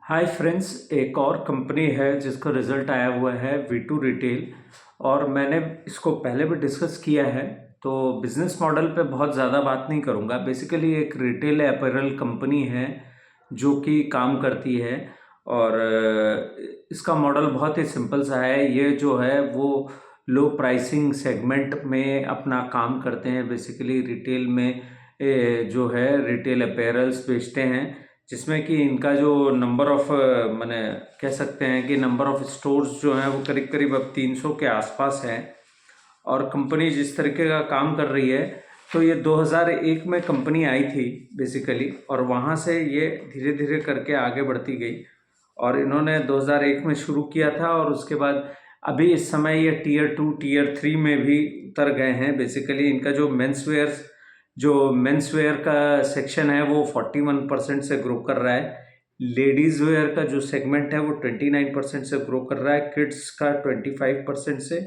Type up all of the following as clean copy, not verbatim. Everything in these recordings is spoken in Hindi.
हाय फ्रेंड्स, एक और कंपनी है जिसका रिजल्ट आया हुआ है V2 रिटेल। और मैंने इसको पहले भी डिस्कस किया है, तो बिजनेस मॉडल पे बहुत ज़्यादा बात नहीं करूँगा। बेसिकली एक रिटेल अपैरल कंपनी है जो कि काम करती है। और इसका मॉडल बहुत ही सिंपल सा है। ये जो है वो लो प्राइसिंग सेगमेंट में अपना काम करते हैं। बेसिकली रिटेल में जो है रिटेल अपैरल्स बेचते हैं, जिसमें कि इनका जो नंबर ऑफ माने कह सकते हैं कि नंबर ऑफ स्टोर्स जो हैं वो करीब करीब अब 300 के आसपास है। और कंपनी जिस तरीके का काम कर रही है, तो ये 2001 में कंपनी आई थी बेसिकली, और वहाँ से ये धीरे धीरे करके आगे बढ़ती गई। और इन्होंने 2001 में शुरू किया था, और उसके बाद अभी इस समय ये टीयर 2 टीयर 3 में भी उतर गए हैं। बेसिकली इनका जो मेंस वेयर का सेक्शन है वो 41% से ग्रो कर रहा है। लेडीज़ वेयर का जो सेगमेंट है वो 29% से ग्रो कर रहा है, किड्स का 25% से।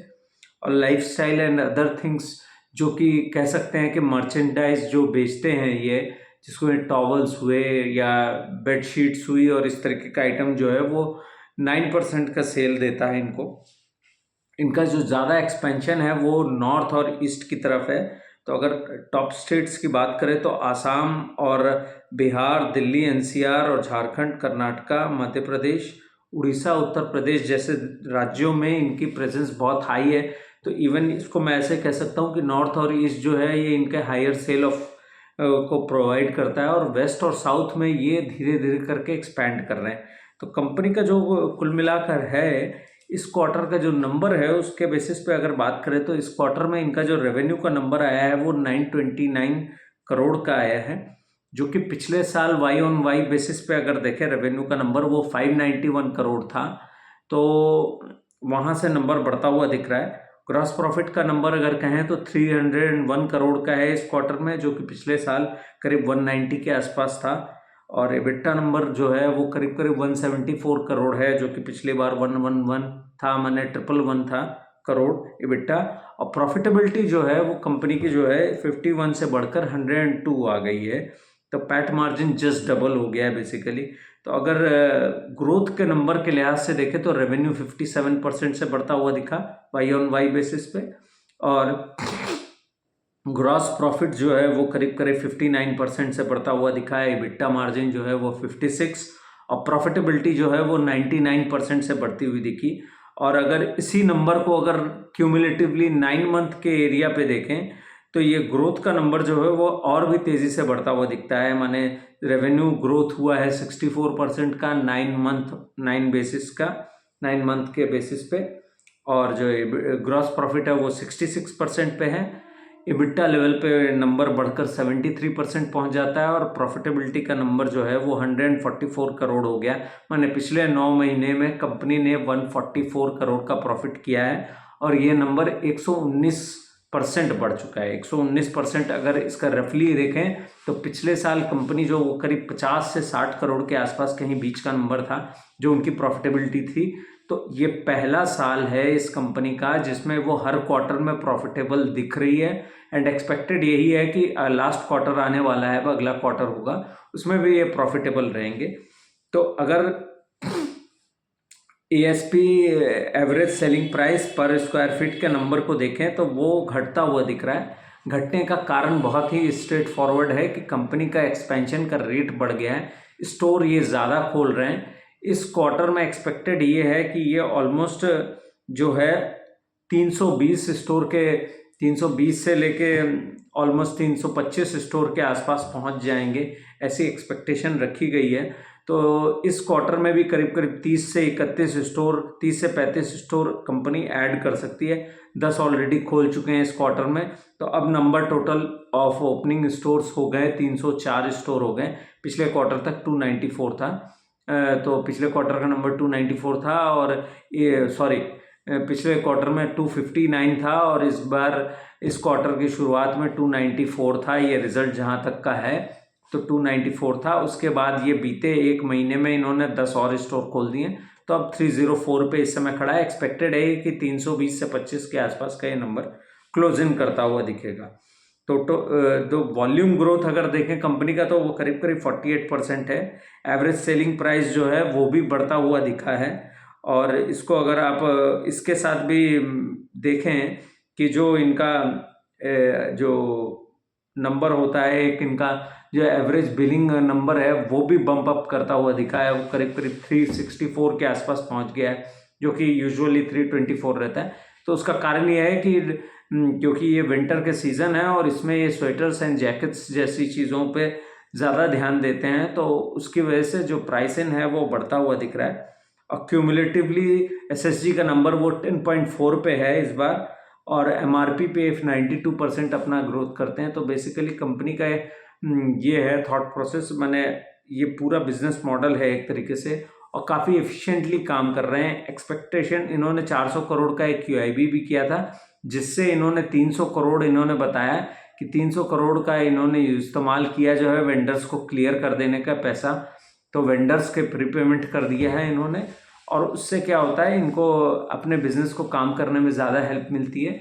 और लाइफस्टाइल एंड अदर थिंग्स, जो कि कह सकते हैं कि मर्चेंडाइज जो बेचते हैं ये, जिसको टॉवल्स हुए या बेडशीट्स हुई और इस तरीके का आइटम जो है वो 9% का सेल देता है इनको। इनका जो ज़्यादा एक्सपेंशन है वो नॉर्थ और ईस्ट की तरफ है। तो अगर टॉप स्टेट्स की बात करें तो आसाम और बिहार, दिल्ली, एनसीआर और झारखंड, कर्नाटका, मध्य प्रदेश, उड़ीसा, उत्तर प्रदेश जैसे राज्यों में इनकी प्रेजेंस बहुत हाई है। तो इवन इसको मैं ऐसे कह सकता हूँ कि नॉर्थ और ईस्ट जो है ये इनके हायर सेल ऑफ को प्रोवाइड करता है, और वेस्ट और साउथ में ये धीरे धीरे करके एक्सपैंड कर रहे हैं। तो कंपनी का जो कुल मिलाकर है, इस क्वार्टर का जो नंबर है उसके बेसिस पे अगर बात करें तो इस क्वार्टर में इनका जो रेवेन्यू का नंबर आया है वो 929 करोड़ का आया है, जो कि पिछले साल वाई ऑन वाई बेसिस पे अगर देखें रेवेन्यू का नंबर वो 591 करोड़ था। तो वहाँ से नंबर बढ़ता हुआ दिख रहा है। ग्रॉस प्रॉफिट का नंबर अगर कहें तो 301 करोड़ का है इस क्वार्टर में, जो कि पिछले साल करीब 190 के आसपास था। और एबिटा नंबर जो है वो करीब करीब 174 करोड़ है, जो कि पिछली बार 111 था, माने 111 था करोड़ एबिटा। और प्रॉफिटेबिलिटी जो है वो कंपनी की जो है 51 से बढ़कर 102 आ गई है। तो पैट मार्जिन जस्ट डबल हो गया है बेसिकली। तो अगर ग्रोथ के नंबर के लिहाज से देखें तो रेवेन्यू 57% से बढ़ता हुआ दिखा वाई ऑन वाई बेसिस पे। और ग्रॉस प्रॉफिट जो है वो करीब करीब 59% से बढ़ता हुआ दिखा है। एबिटा मार्जिन जो है वो 56, और प्रॉफिटेबिलिटी जो है वो 99% से बढ़ती हुई दिखी। और अगर इसी नंबर को अगर क्यूमुलेटिवली 9 मंथ के एरिया पे देखें तो ये ग्रोथ का नंबर जो है वो और भी तेज़ी से बढ़ता हुआ दिखता है। माने रेवेन्यू ग्रोथ हुआ है 64% का 9 मंथ के बेसिस पे। और जो ग्रॉस प्रॉफिट है वो 66% पे है। इबिट्टा लेवल पे नंबर बढ़कर 73% पहुंच जाता है, और प्रॉफिटेबिलिटी का नंबर जो है वो 144 करोड़ हो गया। माने पिछले 9 महीने में कंपनी ने 144 करोड़ का प्रॉफिट किया है, और ये नंबर 119% बढ़ चुका है। 119% अगर इसका रफली देखें तो पिछले साल कंपनी जो वो करीब 50 से 60 करोड़ के आसपास कहीं बीच का नंबर था जो उनकी प्रॉफिटेबिलिटी थी। तो ये पहला साल है इस कंपनी का जिसमें वो हर क्वार्टर में प्रॉफिटेबल दिख रही है। एंड एक्सपेक्टेड यही है कि लास्ट क्वार्टर आने वाला है, अगला क्वार्टर होगा, उसमें भी ये प्रॉफिटेबल रहेंगे। तो अगर एएसपी एवरेज सेलिंग प्राइस पर स्क्वायर फीट के नंबर को देखें तो वो घटता हुआ दिख रहा है। घटने का कारण बहुत ही स्ट्रेट फॉरवर्ड है कि कंपनी का एक्सपेंशन का रेट बढ़ गया है, स्टोर ये ज़्यादा खोल रहे हैं। इस क्वार्टर में एक्सपेक्टेड ये है कि ये ऑलमोस्ट जो है 320 स्टोर के 320 से लेके ऑलमोस्ट 325 स्टोर के आसपास पहुंच जाएंगे, ऐसी एक्सपेक्टेशन रखी गई है। तो इस क्वार्टर में भी करीब करीब 30 से 31 स्टोर, 30 से 35 स्टोर कंपनी ऐड कर सकती है। 10 ऑलरेडी खोल चुके हैं इस क्वार्टर में। तो अब number total of opening stores हो गए 304 स्टोर हो गए। पिछले क्वार्टर तक 294 था। तो पिछले क्वार्टर का नंबर 294 था, और ये पिछले क्वार्टर में 259 था, और इस बार इस क्वार्टर की शुरुआत में 294 था। ये रिजल्ट जहाँ तक का है तो 294 था। उसके बाद ये बीते एक महीने में इन्होंने 10 और स्टोर खोल दिए, तो अब 304 पे इस समय खड़ा है। एक्सपेक्टेड है कि 320 से 25 के आसपास का ये नंबर क्लोज इन करता हुआ दिखेगा। तो वॉल्यूम ग्रोथ अगर देखें कंपनी का तो वो करीब करीब 48% है। एवरेज सेलिंग प्राइस जो है वो भी बढ़ता हुआ दिखा है। और इसको अगर आप इसके साथ भी देखें कि जो इनका जो नंबर होता है, एक इनका जो एवरेज बिलिंग नंबर है वो भी बम्प अप करता हुआ दिखा है। वो करीब करीब 364 के आसपास पहुंच गया है, जो कि यूजुअली 324 रहता है। तो उसका कारण ये है कि क्योंकि ये विंटर के सीज़न है और इसमें ये स्वेटर्स एंड जैकेट्स जैसी चीज़ों पे ज़्यादा ध्यान देते हैं, तो उसकी वजह से जो प्राइस इन है वो बढ़ता हुआ दिख रहा है। और क्यूमुलेटिवली एसएसजी का नंबर वो 10.4 पे है इस बार, और एमआरपी पे 92% अपना ग्रोथ करते हैं। तो बेसिकली कंपनी का ये है थॉट प्रोसेस, मैंने ये पूरा बिजनेस मॉडल है एक तरीके से, और काफ़ी एफिशिएंटली काम कर रहे हैं। एक्सपेक्टेशन इन्होंने 400 करोड़ का एक क्यूआईबी भी किया था, जिससे इन्होंने 300 करोड़ इन्होंने बताया कि 300 करोड़ का इन्होंने इस्तेमाल किया जो है वेंडर्स को क्लियर कर देने का पैसा। तो वेंडर्स के प्रीपेमेंट कर दिया है इन्होंने, और उससे क्या होता है, इनको अपने बिजनेस को काम करने में ज़्यादा हेल्प मिलती है।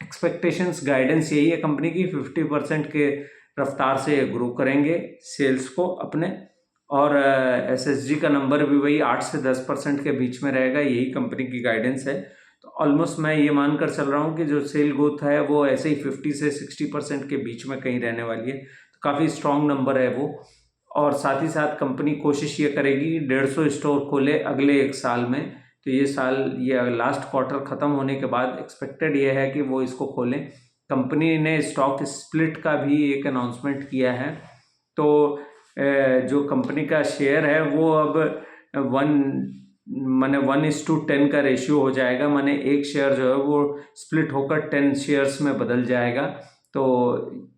एक्सपेक्टेशंस गाइडेंस यही है कंपनी की, 50% के रफ्तार से ग्रो करेंगे सेल्स को अपने, और एसएसजी का नंबर भी वही 8 से 10% के बीच में रहेगा, यही कंपनी की गाइडेंस है। तो ऑलमोस्ट मैं ये मानकर चल रहा हूँ कि जो सेल ग्रोथ है वो ऐसे ही 50 से 60% के बीच में कहीं रहने वाली है। तो काफ़ी स्ट्रॉन्ग नंबर है वो। और साथ ही साथ कंपनी कोशिश ये करेगी 150 स्टोर खोले अगले एक साल में। तो ये साल, ये लास्ट क्वार्टर ख़त्म होने के बाद एक्सपेक्टेड ये है कि वो इसको खोलें। कंपनी ने स्टॉक स्प्लिट का भी एक अनाउंसमेंट किया है। तो जो कंपनी का शेयर है वो अब 1:10 का रेशियो हो जाएगा, माने एक शेयर जो है वो स्प्लिट होकर 10 शेयर्स में बदल जाएगा। तो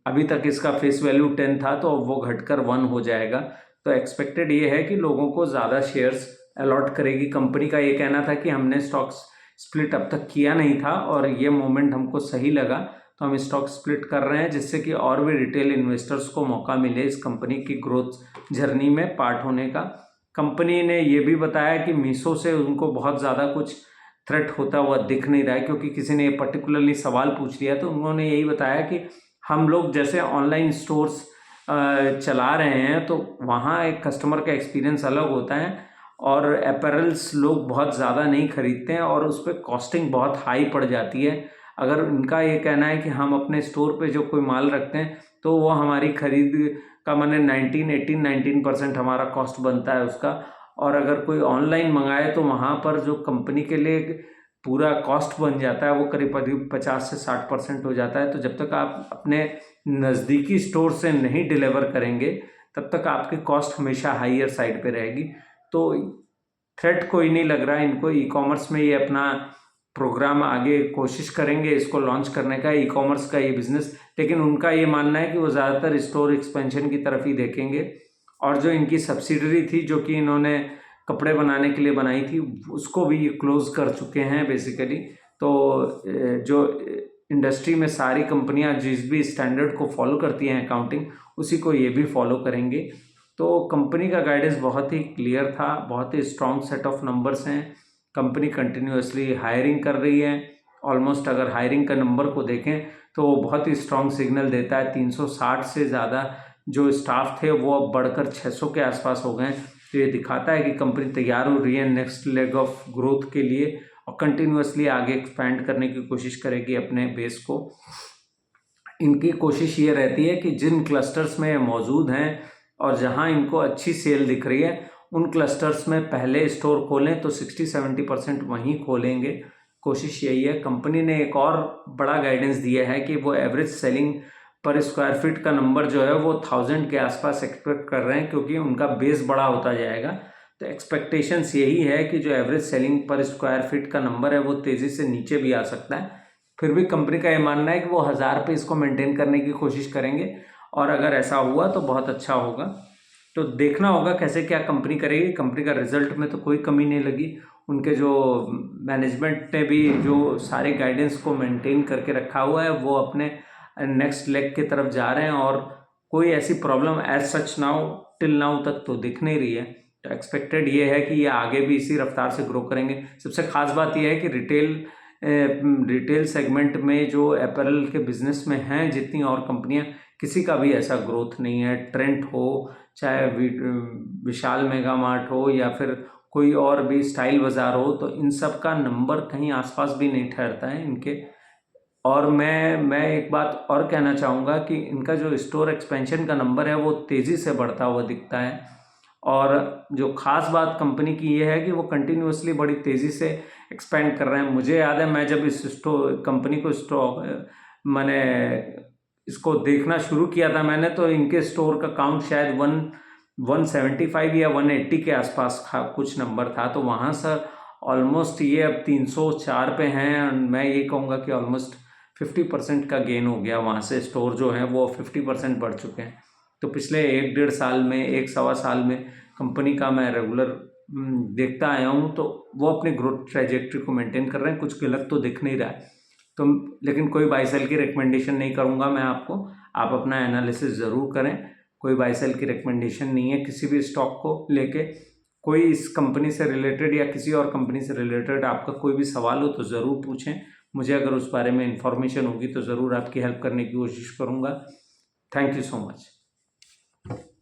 अभी तक इसका फेस वैल्यू 10 था, तो अब वो घटकर 1 हो जाएगा। तो एक्सपेक्टेड ये है कि लोगों को ज़्यादा शेयर्स अलॉट करेगी कंपनी का। ये कहना था कि हमने स्टॉक स्प्लिट अब तक किया नहीं था और ये मोमेंट हमको सही लगा, तो हम स्टॉक स्प्लिट कर रहे हैं, जिससे कि और भी रिटेल इन्वेस्टर्स को मौका मिले इस कंपनी की ग्रोथ जर्नी में पार्ट होने का। कंपनी ने ये भी बताया कि मीशो से उनको बहुत ज़्यादा कुछ थ्रेट होता हुआ दिख नहीं रहा है, क्योंकि किसी ने ये पर्टिकुलरली सवाल पूछ लिया, तो उन्होंने यही बताया कि हम लोग जैसे ऑनलाइन स्टोर्स चला रहे हैं, तो वहाँ एक कस्टमर का एक्सपीरियंस अलग होता है, और अपैरल्स लोग बहुत ज़्यादा नहीं खरीदते हैं और उस पर कॉस्टिंग बहुत हाई पड़ जाती है। अगर उनका ये कहना है कि हम अपने स्टोर पे जो कोई माल रखते हैं, तो वो हमारी खरीद का माने 19% हमारा कॉस्ट बनता है उसका, और अगर कोई ऑनलाइन मंगाए तो वहाँ पर जो कंपनी के लिए पूरा कॉस्ट बन जाता है वो करीब करीब 50 से 60% हो जाता है। तो जब तक आप अपने नज़दीकी स्टोर से नहीं डिलीवर करेंगे, तब तक आपकी कॉस्ट हमेशा हाईयर साइड पे रहेगी। तो थ्रेट कोई नहीं लग रहा है इनको। ई कॉमर्स में ये अपना प्रोग्राम आगे कोशिश करेंगे इसको लॉन्च करने का, ई कॉमर्स का ये बिज़नेस, लेकिन उनका ये मानना है कि वो ज़्यादातर स्टोर एक्सपेंशन की तरफ ही देखेंगे। और जो इनकी सब्सिडरी थी जो कि इन्होंने कपड़े बनाने के लिए बनाई थी, उसको भी ये क्लोज़ कर चुके हैं बेसिकली। तो जो इंडस्ट्री में सारी कंपनियां जिस भी स्टैंडर्ड को फॉलो करती हैं अकाउंटिंग, उसी को ये भी फॉलो करेंगे। तो कंपनी का गाइडेंस बहुत ही क्लियर था, बहुत ही स्ट्रॉन्ग सेट ऑफ नंबर्स हैं। कंपनी कंटिन्यूसली हायरिंग कर रही है। ऑलमोस्ट अगर हायरिंग का नंबर को देखें तो वो बहुत ही स्ट्रॉन्ग सिग्नल देता है। 360 से ज़्यादा जो स्टाफ थे वो अब बढ़कर 600 के आसपास हो गए। तो ये दिखाता है कि कंपनी तैयार हो रही है नेक्स्ट लेग ऑफ ग्रोथ के लिए, और कंटिन्यूसली आगे एक्सपैंड करने की कोशिश करेगी अपने बेस को। इनकी कोशिश ये रहती है कि जिन क्लस्टर्स में मौजूद हैं और जहां इनको अच्छी सेल दिख रही है, उन क्लस्टर्स में पहले स्टोर खोलें, तो 60-70% वहीं खोलेंगे। कोशिश यही है। कंपनी ने एक और बड़ा गाइडेंस दिया है कि वो एवरेज सेलिंग पर स्क्वायर फीट का नंबर जो है वो 1000 के आसपास एक्सपेक्ट कर रहे हैं, क्योंकि उनका बेस बड़ा होता जाएगा। तो एक्सपेक्टेशंस यही है कि जो एवरेज सेलिंग पर स्क्वायर फीट का नंबर है वो तेज़ी से नीचे भी आ सकता है। फिर भी कंपनी का ये मानना है कि वो 1000 पे इसको मेंटेन करने की कोशिश करेंगे, और अगर ऐसा हुआ तो बहुत अच्छा होगा। तो देखना होगा कैसे क्या कंपनी करेगी। कंपनी का रिजल्ट में तो कोई कमी नहीं लगी। उनके जो मैनेजमेंट ने भी जो सारे गाइडेंस को मेंटेन करके रखा हुआ है, वो अपने नेक्स्ट लेग की तरफ जा रहे हैं, और कोई ऐसी problem as such now till now तक तो दिख नहीं रही है। तो एक्सपेक्टेड ये है कि ये आगे भी इसी रफ्तार से ग्रो करेंगे। सबसे खास बात यह है कि रिटेल रिटेल सेगमेंट में जो अपैरल के बिजनेस में हैं जितनी और कंपनियां, किसी का भी ऐसा ग्रोथ नहीं है। ट्रेंट हो, चाहे विशाल मेगा मार्ट हो, या फिर कोई और भी स्टाइल बाज़ार हो, तो इन सब का नंबर कहीं आसपास भी नहीं ठहरता है इनके। और मैं एक बात और कहना चाहूँगा कि इनका जो स्टोर एक्सपेंशन का नंबर है वो तेज़ी से बढ़ता हुआ दिखता है। और जो ख़ास बात कंपनी की ये है कि वो कंटिन्यूअसली बड़ी तेज़ी से एक्सपेंड कर रहे हैं। मुझे याद है, मैं जब इस कंपनी को मैंने इसको देखना शुरू किया था मैंने, तो इनके स्टोर का काउंट शायद 175 या 180 के आसपास कुछ नंबर था। तो वहाँ से ऑलमोस्ट ये अब 304 पे हैं। और मैं ये कहूँगा कि ऑलमोस्ट 50% का गेन हो गया। वहाँ से स्टोर जो है वो 50% बढ़ चुके हैं। तो पिछले 1-1.5 साल में, 1-1.25 साल में कंपनी का मैं रेगुलर देखता आया हूँ, तो वो अपनी ग्रोथ ट्रेजेक्ट्री को मेंटेन कर रहे हैं। कुछ गलत तो दिख नहीं रहा है। तो लेकिन कोई बाई सेल की रिकमेंडेशन नहीं करूँगा मैं आपको। आप अपना एनालिसिस ज़रूर करें। कोई बाई सेल की रिकमेंडेशन नहीं है किसी भी स्टॉक को लेके। कोई इस कंपनी से रिलेटेड या किसी और कंपनी से रिलेटेड आपका कोई भी सवाल हो तो ज़रूर पूछें। मुझे अगर उस बारे में इंफॉर्मेशन होगी तो ज़रूर आपकी हेल्प करने की कोशिश करूँगा। Thank you so much.